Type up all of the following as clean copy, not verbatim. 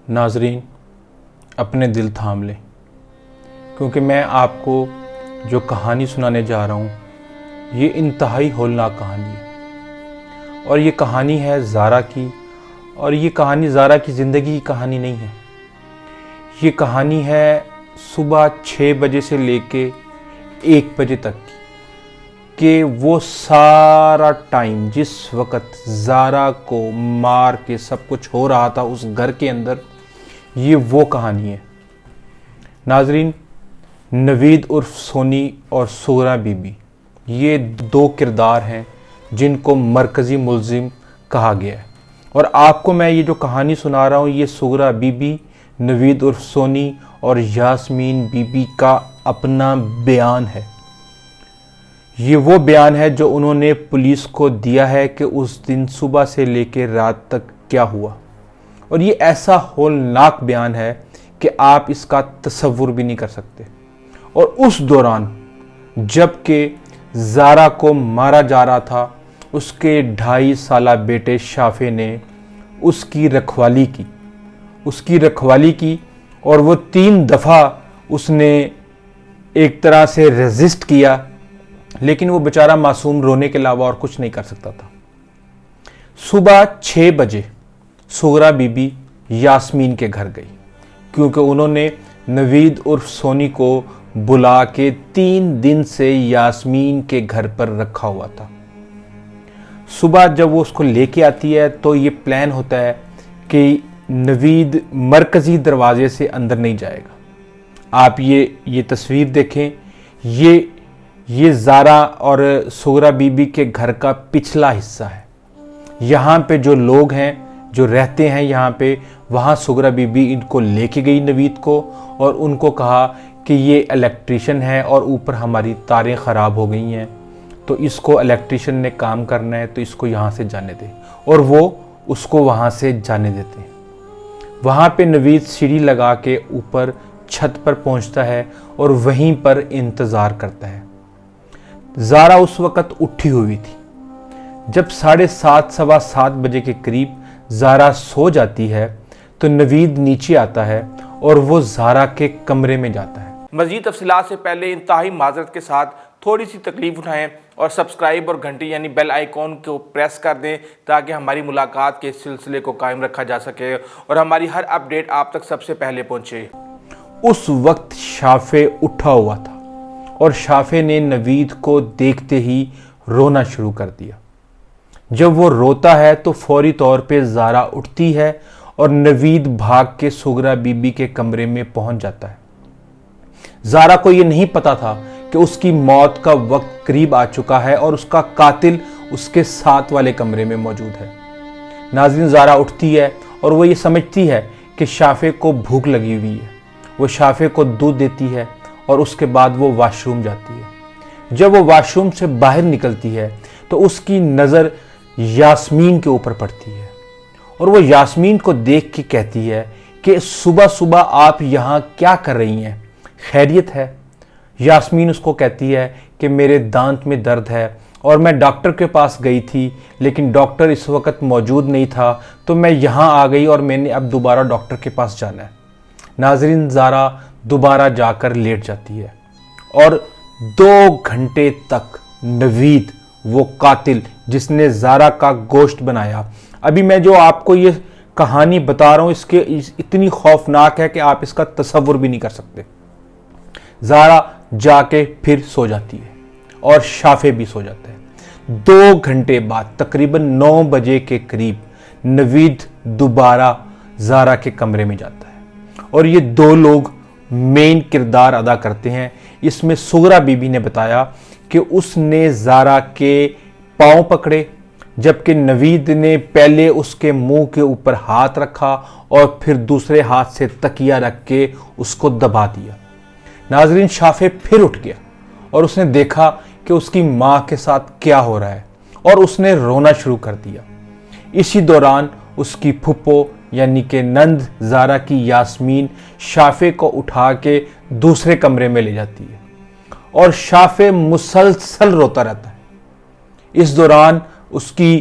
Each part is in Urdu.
ناظرین اپنے دل تھام لیں، کیونکہ میں آپ کو جو کہانی سنانے جا رہا ہوں یہ انتہائی ہولناک کہانی ہے، اور یہ کہانی ہے زارا کی، اور یہ کہانی زارا کی زندگی کی کہانی نہیں ہے۔ یہ کہانی ہے صبح 6 بجے سے لے کے 1 بجے تک کی، کہ وہ سارا ٹائم جس وقت زارا کو مار کے سب کچھ ہو رہا تھا اس گھر کے اندر، یہ وہ کہانی ہے۔ ناظرین، نوید عرف سونی اور سغرا بی بی یہ 2 کردار ہیں جن کو مرکزی ملزم کہا گیا ہے، اور آپ کو میں یہ جو کہانی سنا رہا ہوں یہ سغرا بی بی، نوید عرف سونی اور یاسمین بی بی کا اپنا بیان ہے۔ یہ وہ بیان ہے جو انہوں نے پولیس کو دیا ہے کہ اس دن صبح سے لے کے رات تک کیا ہوا، اور یہ ایسا ہولناک بیان ہے کہ آپ اس کا تصور بھی نہیں کر سکتے۔ اور اس دوران جب کہ زارا کو مارا جا رہا تھا، اس کے 2.5 سالہ بیٹے شافع نے اس کی رکھوالی کی، اور وہ 3 دفعہ اس نے ایک طرح سے ریزسٹ کیا، لیکن وہ بیچارہ معصوم رونے کے علاوہ اور کچھ نہیں کر سکتا تھا۔ صبح 6 بجے سغرا بی بی یاسمین کے گھر گئی، کیونکہ انہوں نے نوید عرف سونی کو بلا کے 3 دن سے یاسمین کے گھر پر رکھا ہوا تھا۔ صبح جب وہ اس کو لے کے آتی ہے تو یہ پلان ہوتا ہے کہ نوید مرکزی دروازے سے اندر نہیں جائے گا۔ آپ یہ تصویر دیکھیں، یہ زارا اور سغرا بی بی کے گھر کا پچھلا حصہ ہے۔ یہاں پہ جو لوگ ہیں جو رہتے ہیں یہاں پہ، وہاں سغرا بی بی ان کو لے کے گئی نوید کو، اور ان کو کہا کہ یہ الیکٹریشن ہے اور اوپر ہماری تاریں خراب ہو گئی ہیں، تو اس کو الیکٹریشن نے کام کرنا ہے تو اس کو یہاں سے جانے دے، اور وہ اس کو وہاں سے جانے دیتے ہیں۔ وہاں پہ نوید سیڑھی لگا کے اوپر چھت پر پہنچتا ہے اور وہیں پر انتظار کرتا ہے۔ زارا اس وقت اٹھی ہوئی تھی۔ جب 7:30 سوا 7 بجے کے قریب زارا سو جاتی ہے تو نوید نیچے آتا ہے اور وہ زارا کے کمرے میں جاتا ہے۔ مزید تفصیلات سے پہلے انتہائی معذرت کے ساتھ تھوڑی سی تکلیف اٹھائیں اور سبسکرائب اور گھنٹی یعنی بیل آئیکن کو پریس کر دیں تاکہ ہماری ملاقات کے سلسلے کو قائم رکھا جا سکے اور ہماری ہر اپڈیٹ آپ تک سب سے پہلے پہنچے۔ اس وقت شافع اٹھا ہوا تھا اور شافع نے نوید کو دیکھتے ہی رونا شروع کر دیا۔ جب وہ روتا ہے تو فوری طور پہ زارا اٹھتی ہے اور نوید بھاگ کے سغرا بی بی کے کمرے میں پہنچ جاتا ہے۔ زارا کو یہ نہیں پتا تھا کہ اس کی موت کا وقت قریب آ چکا ہے اور اس کا قاتل اس کے ساتھ والے کمرے میں موجود ہے۔ ناظرین، زارا اٹھتی ہے اور وہ یہ سمجھتی ہے کہ شافع کو بھوک لگی ہوئی ہے۔ وہ شافع کو دودھ دیتی ہے اور اس کے بعد وہ واش روم جاتی ہے۔ جب وہ واش روم سے باہر نکلتی ہے تو اس کی نظر یاسمین کے اوپر پڑتی ہے، اور وہ یاسمین کو دیکھ کے کہتی ہے کہ صبح صبح آپ یہاں کیا کر رہی ہیں، خیریت ہے؟ یاسمین اس کو کہتی ہے کہ میرے دانت میں درد ہے اور میں ڈاکٹر کے پاس گئی تھی، لیکن ڈاکٹر اس وقت موجود نہیں تھا تو میں یہاں آ گئی اور میں نے اب دوبارہ ڈاکٹر کے پاس جانا ہے۔ ناظرین، زارا دوبارہ جا کر لیٹ جاتی ہے اور 2 گھنٹے تک نوید، وہ قاتل جس نے زارا کا گوشت بنایا، ابھی میں جو آپ کو یہ کہانی بتا رہا ہوں اس کے اتنی خوفناک ہے کہ آپ اس کا تصور بھی نہیں کر سکتے۔ زارا جا کے پھر سو جاتی ہے اور شافع بھی سو جاتا ہے۔ 2 گھنٹے بعد تقریباً 9 بجے کے قریب نوید دوبارہ زارا کے کمرے میں جاتا ہے، اور یہ 2 لوگ مین کردار ادا کرتے ہیں۔ اس میں سغرا بی بی نے بتایا کہ اس نے زارا کے پاؤں پکڑے، جبکہ نوید نے پہلے اس کے منہ کے اوپر ہاتھ رکھا اور پھر دوسرے ہاتھ سے تکیہ رکھ کے اس کو دبا دیا۔ ناظرین، شافع پھر اٹھ گیا اور اس نے دیکھا کہ اس کی ماں کے ساتھ کیا ہو رہا ہے، اور اس نے رونا شروع کر دیا۔ اسی دوران اس کی پھپھو یعنی کہ نند زارا کی یاسمین شافع کو اٹھا کے دوسرے کمرے میں لے جاتی ہے، اور شافع مسلسل روتا رہتا ہے۔ اس دوران اس کی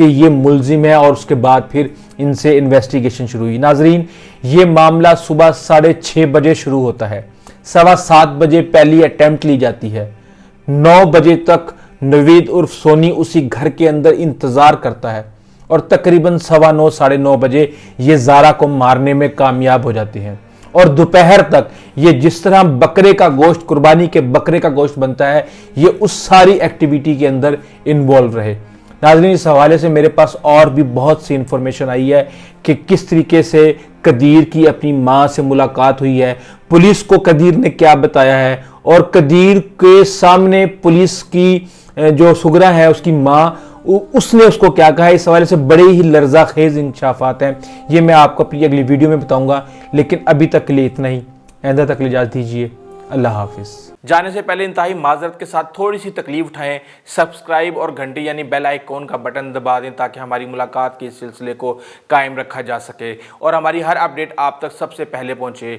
کہ یہ ملزم ہے اور اس کے بعد پھر ان سے انویسٹیگیشن شروع ہوئی۔ ناظرین، یہ معاملہ صبح 6:30 بجے شروع ہوتا ہے، 7:15 بجے پہلی اٹیمپٹ لی جاتی ہے، 9 بجے تک نوید عرف سونی اسی گھر کے اندر انتظار کرتا ہے اور تقریباً 9:15 ساڑھے 9 بجے یہ زارا کو مارنے میں کامیاب ہو جاتے ہیں، اور دوپہر تک یہ جس طرح بکرے کا گوشت، قربانی کے بکرے کا گوشت بنتا ہے، یہ اس ساری ایکٹیویٹی کے اندر انوالو رہے۔ ناظرین، اس حوالے سے میرے پاس اور بھی بہت سی انفارمیشن آئی ہے کہ کس طریقے سے قدیر کی اپنی ماں سے ملاقات ہوئی ہے، پولیس کو قدیر نے کیا بتایا ہے، اور قدیر کے سامنے پولیس کی جو سگرا ہے اس کی ماں، اس نے اس کو کیا کہا ہے۔ اس حوالے سے بڑے ہی لرزہ خیز انکشافات ہیں، یہ میں آپ کو اپنی اگلی ویڈیو میں بتاؤں گا، لیکن ابھی تک کے لیے اتنا ہی۔ آئندہ تک اجازت دیجیے، اللہ حافظ۔ جانے سے پہلے انتہائی معذرت کے ساتھ تھوڑی سی تکلیف اٹھائیں، سبسکرائب اور گھنٹی یعنی بیل آئیکن کا بٹن دبا دیں تاکہ ہماری ملاقات کے سلسلے کو قائم رکھا جا سکے اور ہماری ہر اپڈیٹ آپ تک سب سے پہلے پہنچے۔